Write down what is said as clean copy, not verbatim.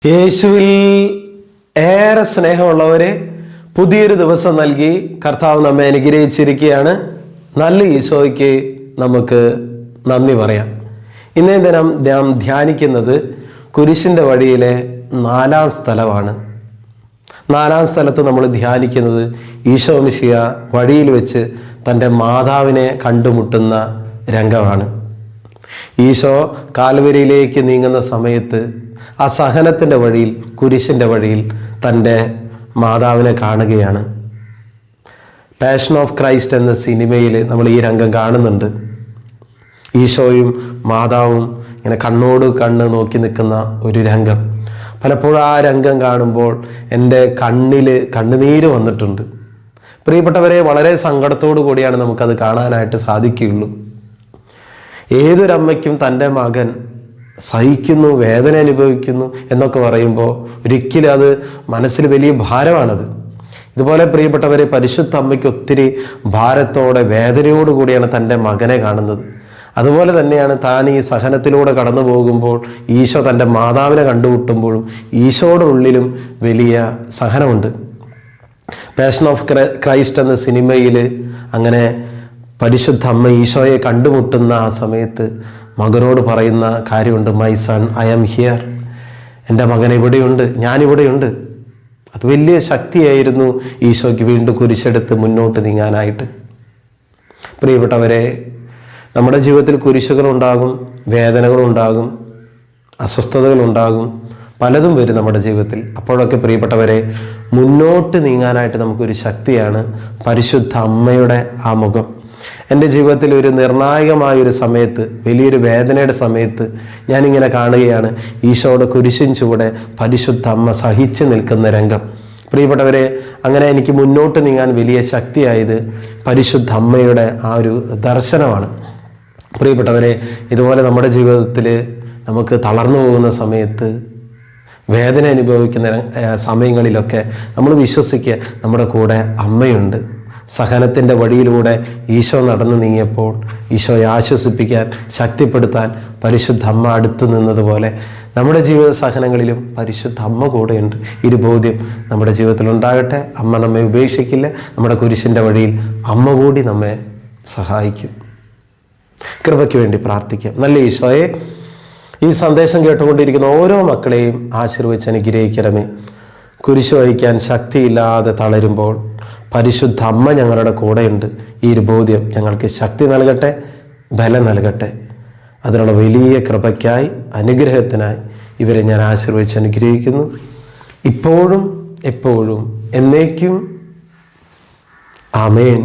യേശുവിൽ ഏറെ സ്നേഹമുള്ളവരെ, പുതിയൊരു ദിവസം നൽകി കർത്താവ് നമ്മെ അനുഗ്രഹിച്ചിരിക്കുകയാണ്. നല്ല ഈശോയ്ക്ക് നമുക്ക് നന്ദി പറയാം. ഇന്നേ ദിനം നാം ധ്യാനിക്കുന്നത് കുരിശിൻ്റെ വഴിയിലെ 4-ാം സ്ഥലമാണ്. 4-ാം സ്ഥലത്ത് നമ്മൾ ധ്യാനിക്കുന്നത് ഈശോ മിശിഹ വഴിയിൽ വെച്ച് തൻ്റെ മാതാവിനെ കണ്ടുമുട്ടുന്ന രംഗമാണ്. ഈശോ കാൽവരിയിലേക്ക് നീങ്ങുന്ന സമയത്ത് ആ സഹനത്തിൻ്റെ വഴിയിൽ, കുരിശിൻ്റെ വഴിയിൽ തൻ്റെ മാതാവിനെ കാണുകയാണ്. പാഷൻ ഓഫ് ക്രൈസ്റ്റ് എന്ന സിനിമയിൽ നമ്മൾ ഈ രംഗം കാണുന്നുണ്ട്. ഈശോയും മാതാവും ഇങ്ങനെ കണ്ണോട് കണ്ണ് നോക്കി നിൽക്കുന്ന ഒരു രംഗം. പലപ്പോഴും ആ രംഗം കാണുമ്പോൾ എൻ്റെ കണ്ണുനീര് വന്നിട്ടുണ്ട്. പ്രിയപ്പെട്ടവരെ, വളരെ സങ്കടത്തോടു കൂടിയാണ് നമുക്കത് കാണാനായിട്ട് സാധിക്കുകയുള്ളൂ. ഏതൊരമ്മയ്ക്കും തൻ്റെ മകൻ സഹിക്കുന്നു, വേദന അനുഭവിക്കുന്നു എന്നൊക്കെ പറയുമ്പോൾ ഒരിക്കലും അത് മനസ്സിൽ വലിയ ഭാരമാണത്. ഇതുപോലെ പ്രിയപ്പെട്ടവരെ, പരിശുദ്ധ അമ്മയ്ക്ക് ഒത്തിരി ഭാരത്തോടെ, വേദനയോടുകൂടിയാണ് തൻ്റെ മകനെ കാണുന്നത്. അതുപോലെ തന്നെയാണ് താൻ ഈ സഹനത്തിലൂടെ കടന്നു പോകുമ്പോൾ ഈശോ തൻ്റെ മാതാവിനെ കണ്ടുമുട്ടുമ്പോഴും ഈശോയുടെ ഉള്ളിലും വലിയ സഹനമുണ്ട്. പാഷൻ ഓഫ് ക്രൈസ്റ്റ് എന്ന സിനിമയിൽ അങ്ങനെ പരിശുദ്ധ അമ്മ ഈശോയെ കണ്ടുമുട്ടുന്ന ആ സമയത്ത് മകനോട് പറയുന്ന കാര്യമുണ്ട്, my son, I am here. എൻ്റെ മകൻ ഇവിടെയുണ്ട്, ഞാനിവിടെയുണ്ട്. അത് വലിയ ശക്തിയായിരുന്നു ഈശോയ്ക്ക് വീണ്ടും കുരിശെടുത്ത് മുന്നോട്ട് നീങ്ങാനായിട്ട്. പ്രിയപ്പെട്ടവരെ, നമ്മുടെ ജീവിതത്തിൽ കുരിശുകളുണ്ടാകും, വേദനകളുണ്ടാകും, അസ്വസ്ഥതകളുണ്ടാകും, പലതും വരും നമ്മുടെ ജീവിതത്തിൽ. അപ്പോഴൊക്കെ പ്രിയപ്പെട്ടവരെ, മുന്നോട്ട് നീങ്ങാനായിട്ട് നമുക്കൊരു ശക്തിയാണ് പരിശുദ്ധ അമ്മയുടെ ആ മുഖം. എൻ്റെ ജീവിതത്തിൽ ഒരു നിർണായകമായൊരു സമയത്ത്, വലിയൊരു വേദനയുടെ സമയത്ത് ഞാനിങ്ങനെ കാണുകയാണ് ഈശോയുടെ കുരിശിൻ ചുവടെ പരിശുദ്ധ അമ്മ സഹിച്ച് നിൽക്കുന്ന രംഗം. പ്രിയപ്പെട്ടവരെ, അങ്ങനെ എനിക്ക് മുന്നോട്ട് നീങ്ങാൻ വലിയ ശക്തിയായത് പരിശുദ്ധ അമ്മയുടെ ആ ഒരു ദർശനമാണ്. പ്രിയപ്പെട്ടവരെ, ഇതുപോലെ നമ്മുടെ ജീവിതത്തിൽ നമുക്ക് തളർന്നു പോകുന്ന സമയത്ത്, വേദന അനുഭവിക്കുന്ന സമയങ്ങളിലൊക്കെ നമ്മൾ വിശ്വസിക്കുക, നമ്മുടെ കൂടെ അമ്മയുണ്ട്. സഹനത്തിൻ്റെ വഴിയിലൂടെ ഈശോ നടന്നു നീങ്ങിയപ്പോൾ ഈശോയെ ആശ്വസിപ്പിക്കാൻ, ശക്തിപ്പെടുത്താൻ പരിശുദ്ധ അമ്മ അടുത്ത് നിന്നതുപോലെ നമ്മുടെ ജീവിത സഹനങ്ങളിലും പരിശുദ്ധ അമ്മ കൂടെയുണ്ട്. ഈ ഒരു ബോധ്യം നമ്മുടെ ജീവിതത്തിൽ ഉണ്ടാകട്ടെ. അമ്മ നമ്മെ ഉപേക്ഷിക്കില്ല. നമ്മുടെ കുരിശിൻ്റെ വഴിയിൽ അമ്മ കൂടി നമ്മെ സഹായിക്കും. കൃപയ്ക്ക് വേണ്ടി പ്രാർത്ഥിക്കാം. നല്ല ഈശോയെ, ഈ സന്ദേശം കേട്ടുകൊണ്ടിരിക്കുന്ന ഓരോ മക്കളെയും ആശീർവദിച്ച് അനുഗ്രഹിക്കണമേ. കുരിശ് വഹിക്കാൻ ശക്തിയില്ലാതെ തളരുമ്പോൾ പരിശുദ്ധ അമ്മ ഞങ്ങളുടെ കൂടെയുണ്ട്. ഈ ഒരു ബോധ്യം ഞങ്ങൾക്ക് ശക്തി നൽകട്ടെ, ബലം നൽകട്ടെ. അതിനുള്ള വലിയ കൃപയ്ക്കായി, അനുഗ്രഹത്തിനായി ഇവരെ ഞാൻ ആശീർവദിച്ച് അനുഗ്രഹിക്കുന്നു. ഇപ്പോഴും എപ്പോഴും എന്നേക്കും. ആമേൻ.